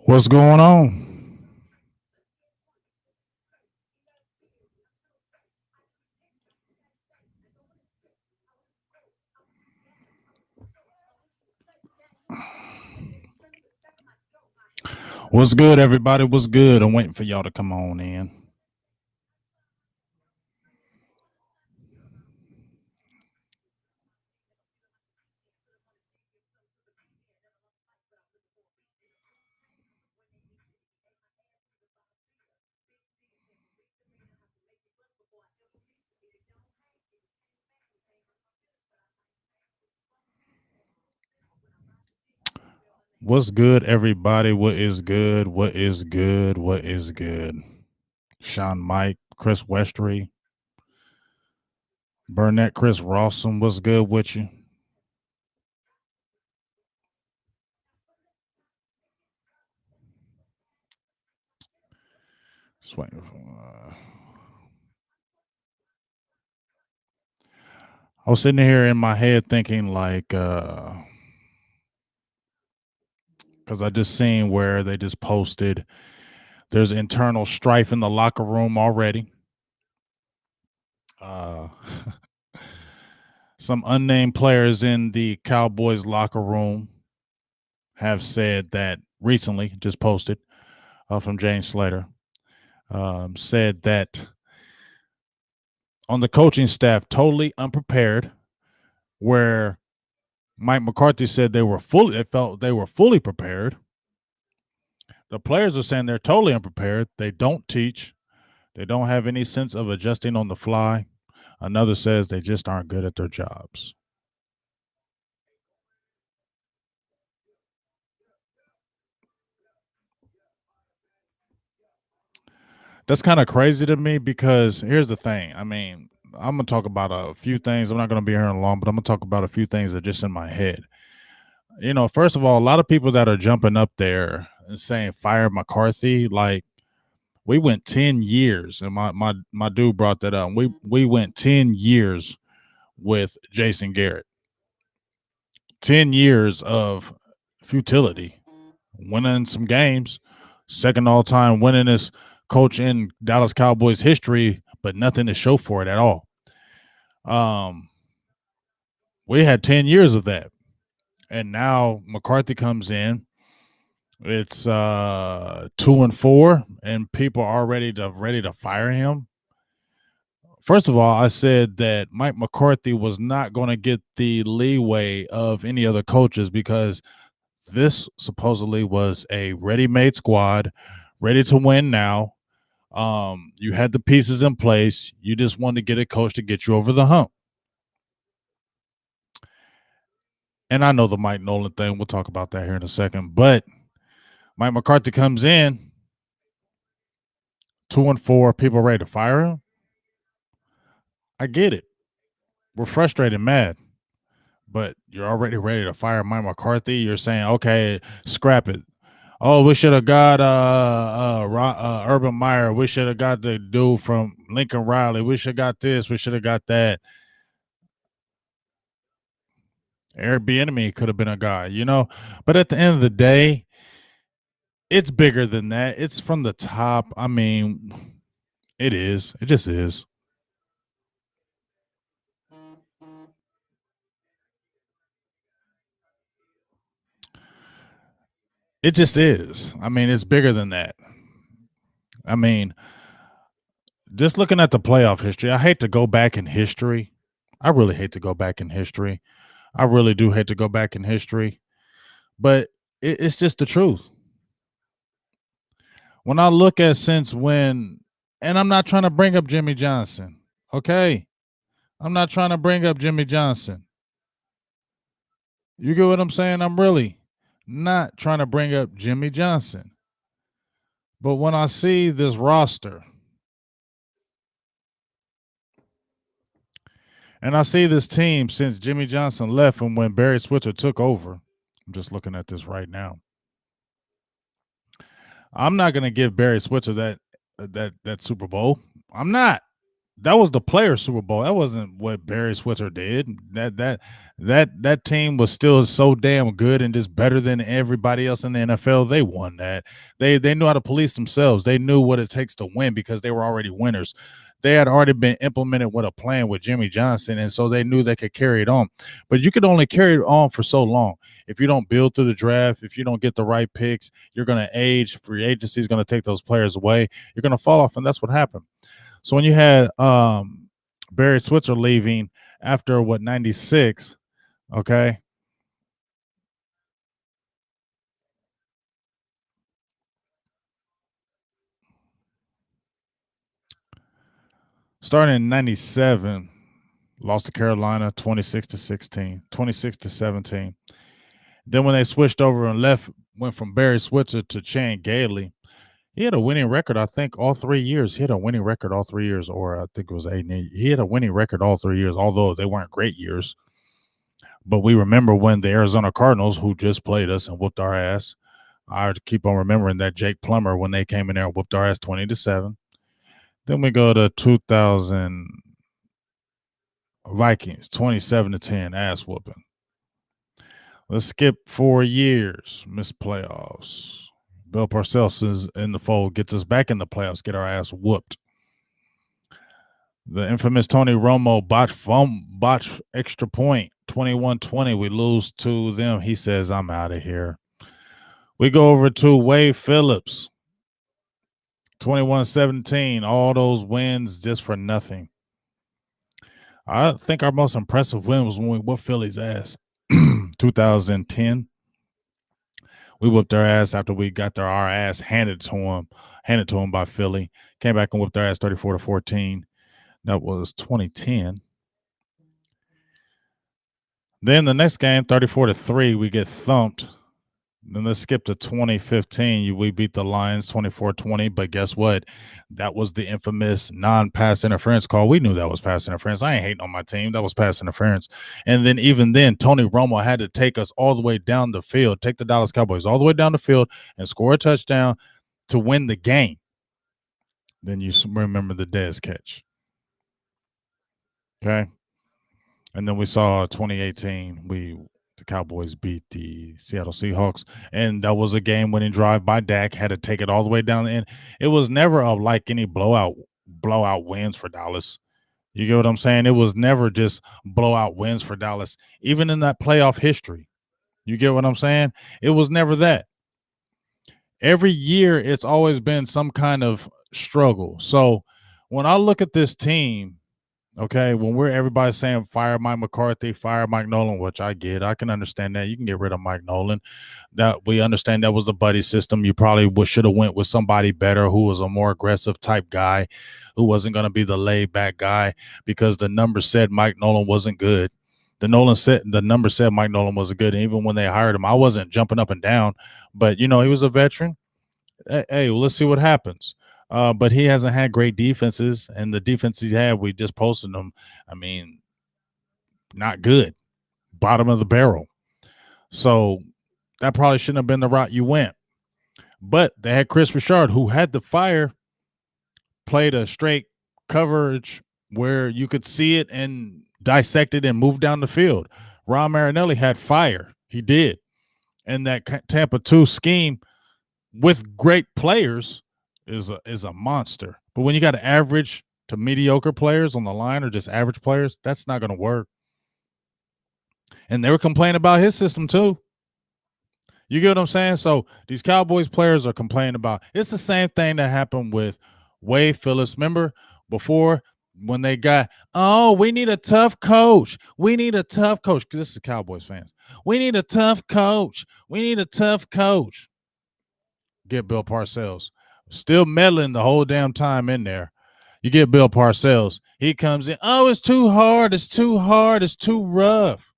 What's going on? What's good, everybody? What's good? I'm waiting for y'all to come on in. What's good, everybody? What is good? What is good? What is good? Sean Mike, Chris Westry, Burnett, Chris Rawson. What's good with you? Just waiting for, I was sitting here in my head thinking, like, because I just seen where they just posted there's internal strife in the locker room already. Uh, some unnamed players in the Cowboys locker room have said that recently, just posted from James Slater, said that on the coaching staff, totally unprepared, where Mike McCarthy said they felt they were fully prepared. The players are saying they're totally unprepared. They don't teach. They don't have any sense of adjusting on the fly. Another says they just aren't good at their jobs. That's kind of crazy to me because here's the thing. I mean, I'm gonna talk about a few things. I'm not gonna be here long, but I'm gonna talk about a few things that are just in my head. First of all, a lot of people that are jumping up there and saying fire McCarthy, like we went 10 years, and my dude brought that up. We went 10 years with Jason Garrett. 10 years of futility, winning some games, second all time winningest coach in Dallas Cowboys history, but nothing to show for it at all. We had 10 years of that. And now McCarthy comes in. It's 2-4, and people are ready to fire him. First of all, I said that Mike McCarthy was not going to get the leeway of any other coaches because this supposedly was a ready-made squad, ready to win now. You had the pieces in place. You just wanted to get a coach to get you over the hump. And I know the Mike Nolan thing. We'll talk about that here in a second. But Mike McCarthy comes in, 2-4, people ready to fire him. I get it. We're frustrated, mad. But you're already ready to fire Mike McCarthy. You're saying, okay, scrap it. Oh, we should have got Urban Meyer. We should have got the dude from Lincoln Riley. We should have got this. We should have got that. Eric Bieniemy could have been a guy, But at the end of the day, it's bigger than that. It's from the top. I mean, it is. It just is. It just is. I mean, it's bigger than that. I mean, just looking at the playoff history, I hate to go back in history. I really hate to go back in history. I really do hate to go back in history, but it's just the truth. When I look at since when, and I'm not trying to bring up Jimmy Johnson, okay? I'm not trying to bring up Jimmy Johnson. You get what I'm saying? I'm really not trying to bring up Jimmy Johnson. But when I see this roster, and I see this team since Jimmy Johnson left and when Barry Switzer took over, I'm just looking at this right now. I'm not going to give Barry Switzer that Super Bowl. I'm not. That was the player Super Bowl. That wasn't what Barry Switzer did. That team was still so damn good and just better than everybody else in the NFL. They won that. They knew how to police themselves. They knew what it takes to win because they were already winners. They had already been implemented with a plan with Jimmy Johnson, and so they knew they could carry it on. But you could only carry it on for so long. If you don't build through the draft, if you don't get the right picks, you're going to age. Free agency is going to take those players away. You're going to fall off, and that's what happened. So when you had Barry Switzer leaving after what 96, okay, starting in 97, lost to Carolina 26 to 16, 26 to 17. Then when they switched over and left, went from Barry Switzer to Chan Gailey. He had a winning record, I think, all 3 years. He had a winning record all 3 years, or I think it was 8 and 8. He had a winning record all 3 years, although they weren't great years. But we remember when the Arizona Cardinals, who just played us and whooped our ass, I keep on remembering that Jake Plummer when they came in there and whooped our ass 20-7. Then we go to 2000 Vikings 27-10 ass whooping. Let's skip 4 years, miss playoffs. Bill Parcells is in the fold, gets us back in the playoffs, get our ass whooped. The infamous Tony Romo botch extra point 21-20. We lose to them. He says, I'm out of here. We go over to Wade Phillips 21-17. All those wins just for nothing. I think our most impressive win was when we whooped Philly's ass 2010. We whooped their ass after we got our ass handed to them by Philly. Came back and whooped their ass 34-14. That was 2010. Then the next game, 34-3, we get thumped. Then let's skip to 2015. We beat the Lions 24-20, but guess what? That was the infamous non-pass interference call. We knew that was pass interference. I ain't hating on my team. That was pass interference. And then even then, Tony Romo had to take us all the way down the field, take the Dallas Cowboys all the way down the field and score a touchdown to win the game. Then you remember the Dez catch. Okay. And then we saw 2018, the Cowboys beat the Seattle Seahawks, and that was a game-winning drive by Dak. Had to take it all the way down the end. It was never like any blowout wins for Dallas. You get what I'm saying? It was never just blowout wins for Dallas, even in that playoff history. You get what I'm saying? It was never that. Every year, it's always been some kind of struggle. So when I look at this team, okay, when everybody saying fire Mike McCarthy, fire Mike Nolan, which I get, I can understand that. You can get rid of Mike Nolan. That we understand that was the buddy system. You probably should have went with somebody better who was a more aggressive type guy, who wasn't going to be the laid back guy because the number said Mike Nolan wasn't good. The number said Mike Nolan wasn't good. And even when they hired him, I wasn't jumping up and down, but he was a veteran. Hey, well, let's see what happens. But he hasn't had great defenses, and the defense he's had, we just posted them. I mean, not good, bottom of the barrel. So that probably shouldn't have been the route you went. But they had Chris Richard, who had the fire, played a straight coverage where you could see it and dissect it and move down the field. Ron Marinelli had fire. He did. And that Tampa 2 scheme with great players is a monster. But when you got average to mediocre players on the line or just average players, that's not going to work. And they were complaining about his system too. You get what I'm saying? So these Cowboys players are complaining about. It's the same thing that happened with Wade Phillips. Remember before when they got, we need a tough coach. We need a tough coach. This is Cowboys fans. We need a tough coach. We need a tough coach. Get Bill Parcells. Still meddling the whole damn time in there. You get Bill Parcells. He comes in. Oh, it's too hard. It's too hard. It's too rough.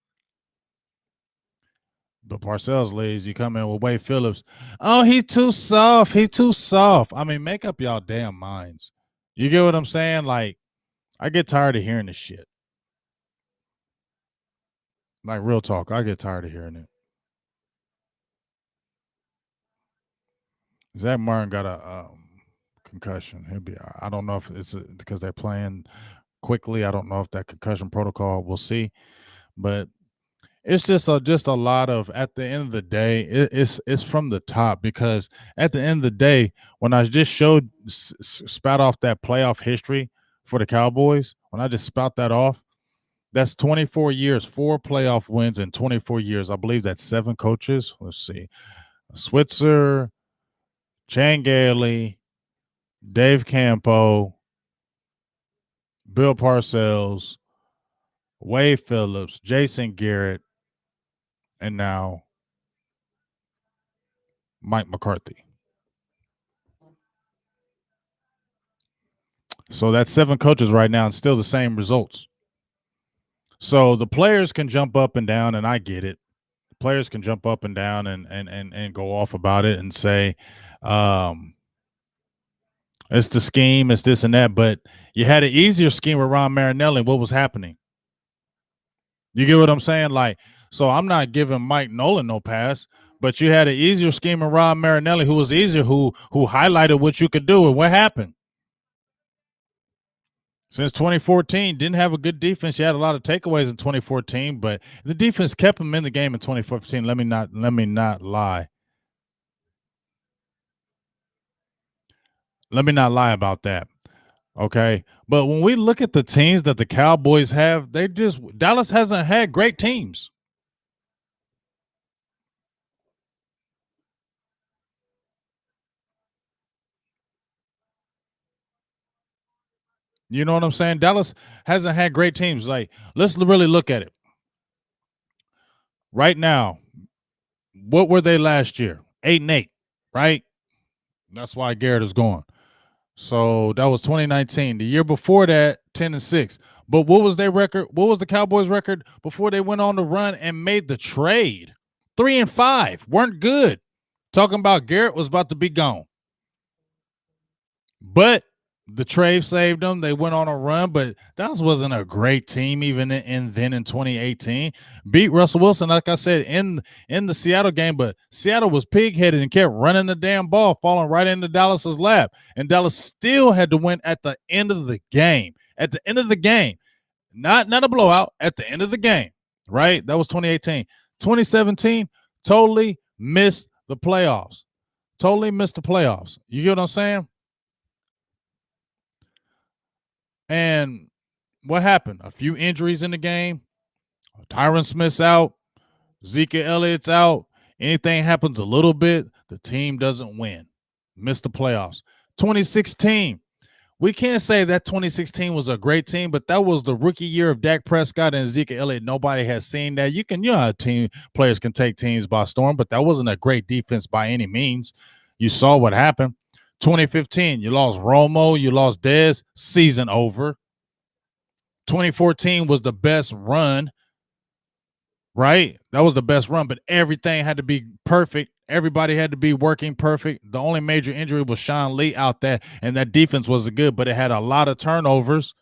But Parcells leaves. You come in with Wade Phillips. Oh, he's too soft. He's too soft. I mean, make up y'all damn minds. You get what I'm saying? Like, I get tired of hearing this shit. Like, real talk. I get tired of hearing it. Zach Martin got a concussion. He'll be. I don't know if it's because they're playing quickly. I don't know if that concussion protocol. We'll see, but it's just a lot of. At the end of the day, it's from the top because at the end of the day, when I just spout off that playoff history for the Cowboys, when I just spout that off, that's 24 years, 4 playoff wins in 24 years. I believe that's 7 coaches. Let's see, Switzer, Chan Gailey, Dave Campo, Bill Parcells, Wade Phillips, Jason Garrett, and now Mike McCarthy. So that's 7 coaches right now and still the same results. So the players can jump up and down, and I get it. The players can jump up and down and go off about it and say, it's the scheme, it's this and that. But you had an easier scheme with Ron Marinelli. What was happening? You get what I'm saying? Like, so I'm not giving Mike Nolan no pass, but you had an easier scheme in Ron Marinelli, who was easier, who highlighted what you could do. And what happened? Since 2014, didn't have a good defense. You had a lot of takeaways in 2014, but the defense kept him in the game in 2015. Let me not lie. Let me not lie about that. Okay. But when we look at the teams that the Cowboys have, Dallas hasn't had great teams. You know what I'm saying? Dallas hasn't had great teams. Like, let's really look at it. Right now, what were they last year? 8-8, right? That's why Garrett is gone. So that was 2019. The year before that, 10-6. But what was their record? What was the Cowboys' record before they went on the run and made the trade? 3-5. Weren't good. Talking about Garrett was about to be gone. But the trade saved them. They went on a run, but Dallas wasn't a great team even in 2018. Beat Russell Wilson, like I said, in the Seattle game, but Seattle was pig-headed and kept running the damn ball, falling right into Dallas's lap. And Dallas still had to win at the end of the game. At the end of the game. Not a blowout, at the end of the game, right? That was 2018. 2017, totally missed the playoffs. Totally missed the playoffs. You get what I'm saying? And what happened? A few injuries in the game. Tyron Smith's out. Zeke Elliott's out. Anything happens a little bit, the team doesn't win. Missed the playoffs. 2016. We can't say that 2016 was a great team, but that was the rookie year of Dak Prescott and Zeke Elliott. Nobody has seen that. You know how players can take teams by storm, but that wasn't a great defense by any means. You saw what happened. 2015, you lost Romo, you lost Dez, season over. 2014 was the best run, right? That was the best run, but everything had to be perfect. Everybody had to be working perfect. The only major injury was Sean Lee out there, and that defense was good, but it had a lot of turnovers.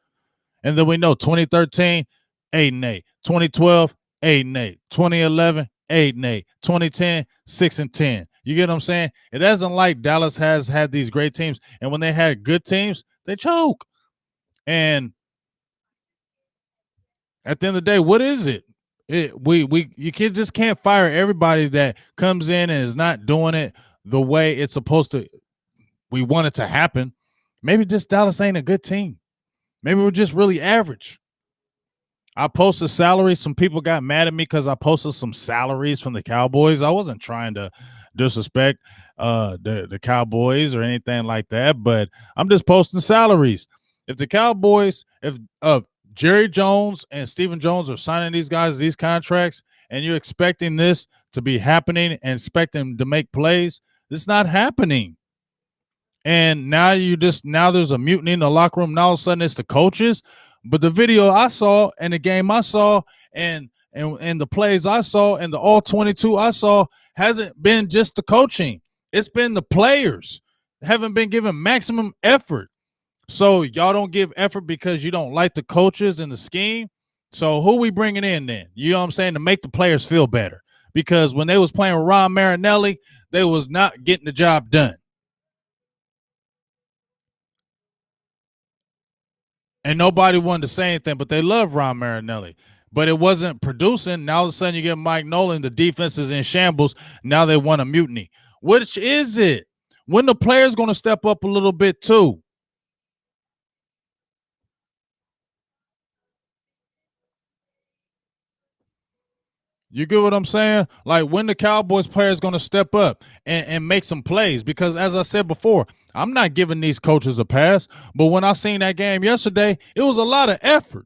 And then we know 2013, 8-8. 2012, 8-8. 2011, 8-8. 2010, 6-10. You get what I'm saying? It isn't like Dallas has had these great teams, and when they had good teams, they choke. And at the end of the day, what is it? You just can't fire everybody that comes in and is not doing it the way it's supposed to. We want it to happen. Maybe just Dallas ain't a good team. Maybe we're just really average. I posted salaries. Some people got mad at me because I posted some salaries from the Cowboys. I wasn't trying to disrespect the Cowboys or anything like that, but I'm just posting salaries. If the Cowboys, if Jerry Jones and Stephen Jones are signing these guys these contracts, and you're expecting this to be happening and expecting them to make plays, it's not happening. And now there's a mutiny in the locker room. Now all of a sudden it's the coaches. But the video I saw and the game I saw and the plays I saw and the all 22 I saw hasn't been just the coaching. It's been the players haven't been given maximum effort. So y'all don't give effort because you don't like the coaches and the scheme. So who we bringing in then? You know what I'm saying? To make the players feel better. Because when they was playing with Ron Marinelli, they was not getting the job done. and nobody wanted to say anything, but they love Ron Marinelli. But it wasn't producing. Now all of a sudden you get Mike Nolan, the defense is in shambles. Now they want a mutiny. Which is it? When the players going to step up a little bit too? You get what I'm saying? Like when the Cowboys players going to step up and make some plays? Because as I said before, I'm not giving these coaches a pass. But when I seen that game yesterday, it was a lot of effort.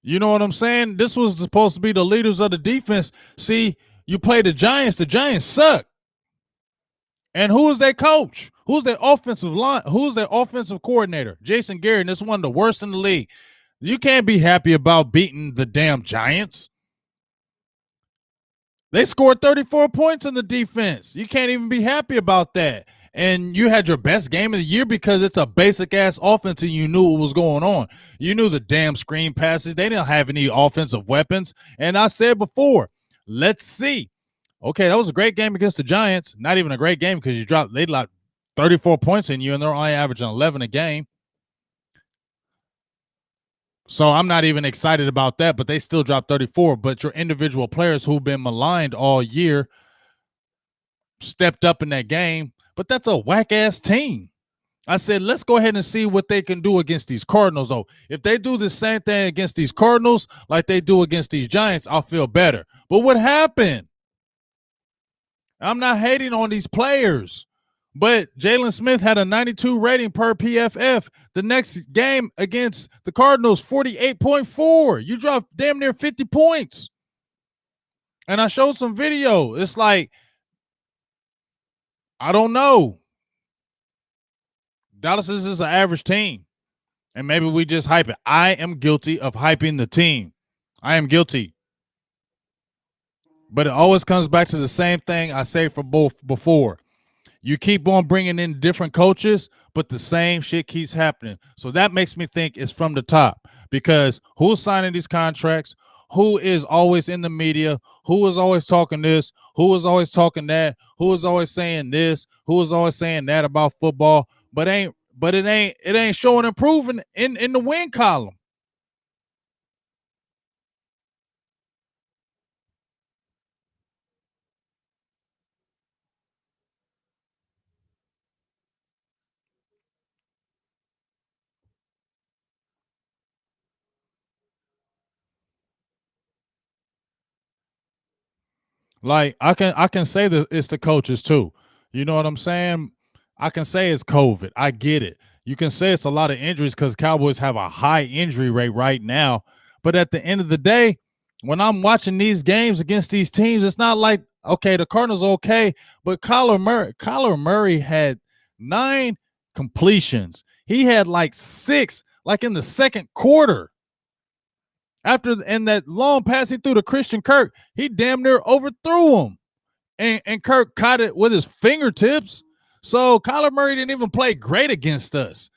You know what I'm saying? This was supposed to be the leaders of the defense. See, you play the Giants. The Giants suck. And who is their coach? Who's their offensive line? Who's their offensive coordinator? Jason Garrett. And it's one of the worst in the league. You can't be happy about beating the damn Giants. They scored 34 points in the defense. You can't even be happy about that. And you had your best game of the year because it's a basic ass offense and you knew what was going on. You knew the damn screen passes. They didn't have any offensive weapons. And I said before, let's see. Okay, that was a great game against the Giants. Not even a great game because they dropped 34 points in you and they're only averaging 11 a game. So I'm not even excited about that, but they still dropped 34. But your individual players who've been maligned all year stepped up in that game. But that's a whack ass team. I said, let's go ahead and see what they can do against these Cardinals, though. If they do the same thing against these Cardinals like they do against these Giants, I'll feel better. But what happened? I'm not hating on these players. But Jalen Smith had a 92 rating per PFF. The next game against the Cardinals, 48.4. You dropped damn near 50 points. And I showed some video. It's like, I don't know. Dallas is an average team. And maybe we just hype it. I am guilty of hyping the team. I am guilty. But it always comes back to the same thing I say for both before. You keep on bringing in different coaches, but the same shit keeps happening. So that makes me think it's from the top because who's signing these contracts? Who is always in the media? Who is always talking this? Who is always talking that? Who is always saying this? Who is always saying that about football? But it ain't showing improving in the win column. Like I can say that it's the coaches too. You know what I'm saying? I can say it's COVID. I get it. You can say it's a lot of injuries because Cowboys have a high injury rate right now. But at the end of the day, when I'm watching these games against these teams, it's not like okay, the Cardinals okay, but Kyler Murray had 9 completions. He had like 6, like in the second quarter. After in that long pass he threw to Christian Kirk, he damn near overthrew him. And Kirk caught it with his fingertips. So Kyler Murray didn't even play great against us.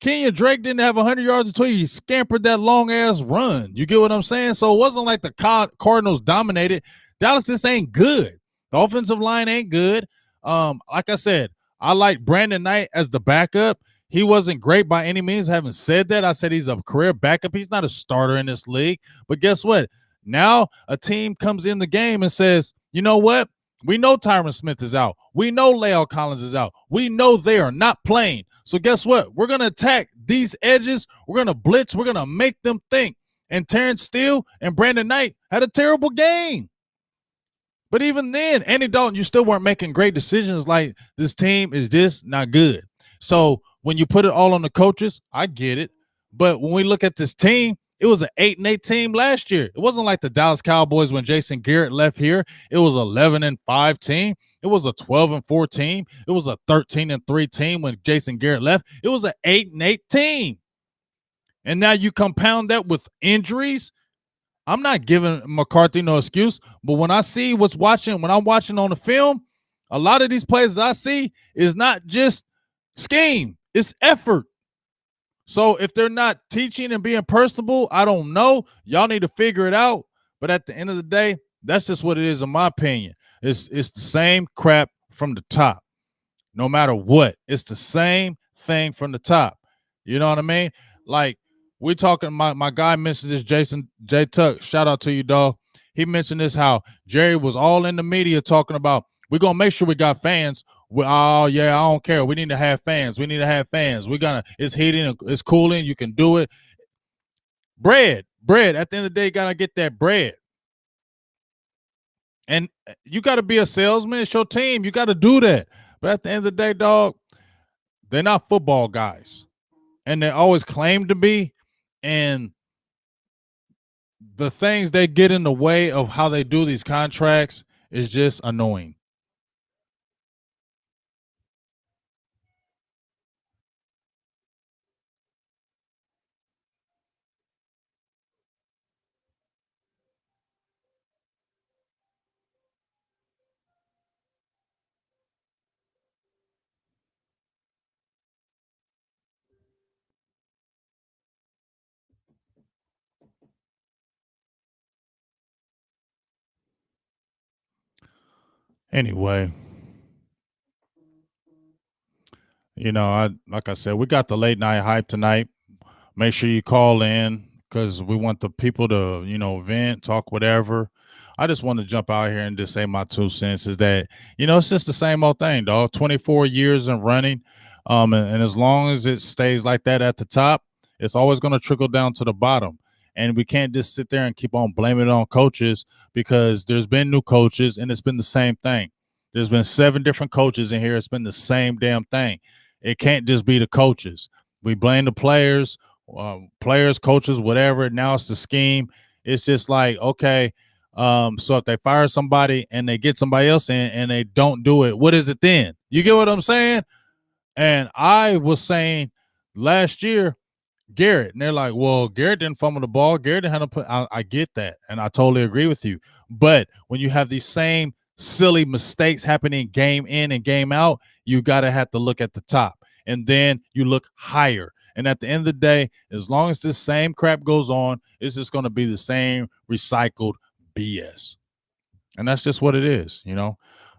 Kenyon Drake didn't have 100 yards until he scampered that long-ass run. You get what I'm saying? So it wasn't like the Cardinals dominated. Dallas just ain't good. The offensive line ain't good. Like I said, I like Brandon Knight as the backup. He wasn't great by any means. Having said that, I said he's a career backup. He's not a starter in this league. But guess what? Now a team comes in the game and says, you know what? We know Tyron Smith is out. We know La'el Collins is out. We know they are not playing. So guess what? We're going to attack these edges. We're going to blitz. We're going to make them think. And Terrence Steele and Brandon Knight had a terrible game. But even then, Andy Dalton, you still weren't making great decisions like this team is just not good. So when you put it all on the coaches, I get it. But when we look at this team, it was an 8-8 team last year. It wasn't like the Dallas Cowboys when Jason Garrett left here. It was 11-5 team. It was a 12-4 team. It was a 13-3 team when Jason Garrett left. It was an 8-8 team. And now you compound that with injuries. I'm not giving McCarthy no excuse, but when I'm watching on the film, a lot of these plays that I see is not just scheme, it's effort. So if they're not teaching and being personable, I don't know. Y'all need to figure it out. But at the end of the day, that's just what it is, in my opinion. It's the same crap from the top. no matter what. It's the same thing from the top. You know what I mean? Like we talking. My guy mentioned this. Jason J Tuck. Shout out to you, dog. He mentioned this how Jerry was all in the media talking about we're gonna make sure we got fans. Oh yeah, I don't care. We need to have fans. We need to have fans. We're gonna. It's heating. It's cooling. You can do it. Bread. At the end of the day, you gotta get that bread. And you got to be a salesman. It's your team. You got to do that. But at the end of the day, dog, they're not football guys, and they always claim to be. And the things they get in the way of how they do these contracts is just annoying. Anyway, I like I said, we got the late night hype tonight. Make sure you call in because we want the people to, vent, talk, whatever. I just want to jump out here and just say my 2 cents is that, it's just the same old thing, dog. 24 years and running. And as long as it stays like that at the top, it's always going to trickle down to the bottom. And we can't just sit there and keep on blaming it on coaches because there's been new coaches and it's been the same thing. There's been 7 different coaches in here. It's been the same damn thing. It can't just be the coaches. We blame the players, coaches, whatever. Now it's the scheme. It's just like, okay, so if they fire somebody and they get somebody else in and they don't do it, what is it then? You get what I'm saying? And I was saying last year, Garrett, and they're like, well, Garrett didn't fumble the ball. Garrett didn't have to put. I get that, and I totally agree with you. But when you have these same silly mistakes happening game in and game out, you gotta have to look at the top, and then you look higher. And at the end of the day, as long as this same crap goes on, it's just going to be the same recycled BS. And that's just what it is.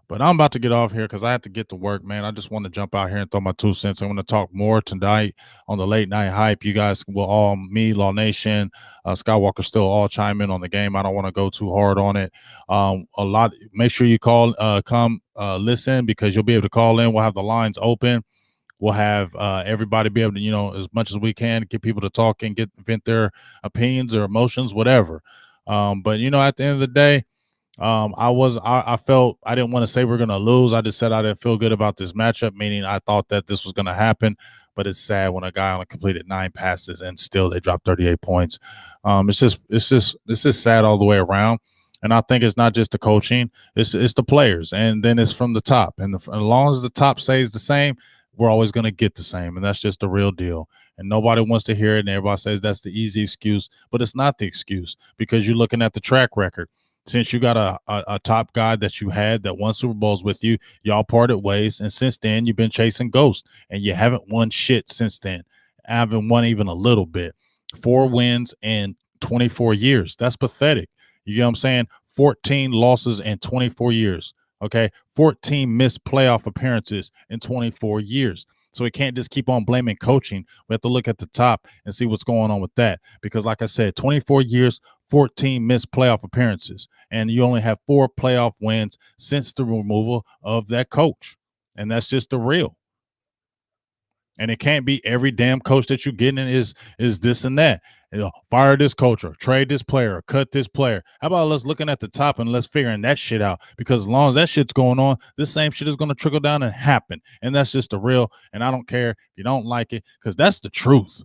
But I'm about to get off here because I have to get to work, man. I just want to jump out here and throw my 2 cents. I want to talk more tonight on the late night hype. You guys will all, me, Law Nation, Skywalker, still all chime in on the game. I don't want to go too hard on it. A lot. Make sure you come listen because you'll be able to call in. We'll have the lines open. We'll have everybody be able to, as much as we can, get people to talk and vent their opinions or emotions, whatever. But at the end of the day, I felt I didn't want to say we're gonna lose. I just said I didn't feel good about this matchup, meaning I thought that this was gonna happen. But it's sad when a guy only completed 9 passes and still they dropped 38 points. It's just sad all the way around. And I think it's not just the coaching; it's the players, and then it's from the top. And as long as the top stays the same, we're always going to get the same, and that's just the real deal. And nobody wants to hear it, and everybody says that's the easy excuse, but it's not the excuse because you're looking at the track record. Since you got a top guy that you had that won Super Bowls with you, y'all parted ways, and since then you've been chasing ghosts, and you haven't won shit since then. I haven't won even a little bit. 4 wins in 24 years. That's pathetic. You know what I'm saying? 14 losses in 24 years. Okay. 14 missed playoff appearances in 24 years. So we can't just keep on blaming coaching. We have to look at the top and see what's going on with that. Because, like I said, 24 years, 14 missed playoff appearances, and you only have 4 playoff wins since the removal of that coach. And that's just the real. And it can't be every damn coach that you're getting is this and that. Fire this coach or trade this player or cut this player. How about let's looking at the top and let's figuring that shit out? Because as long as that shit's going on, this same shit is going to trickle down and happen. And that's just the real. And I don't care if you don't like it because that's the truth.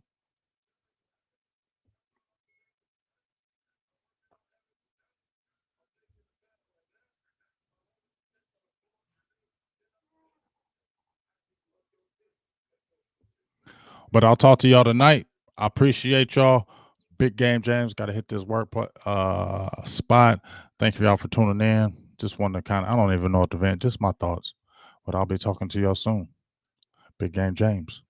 But I'll talk to y'all tonight. I appreciate y'all. Big game, James. Got to hit this work spot. Thank you y'all for tuning in. Just wanted to I don't even know what to vent, just my thoughts. But I'll be talking to y'all soon. Big game, James.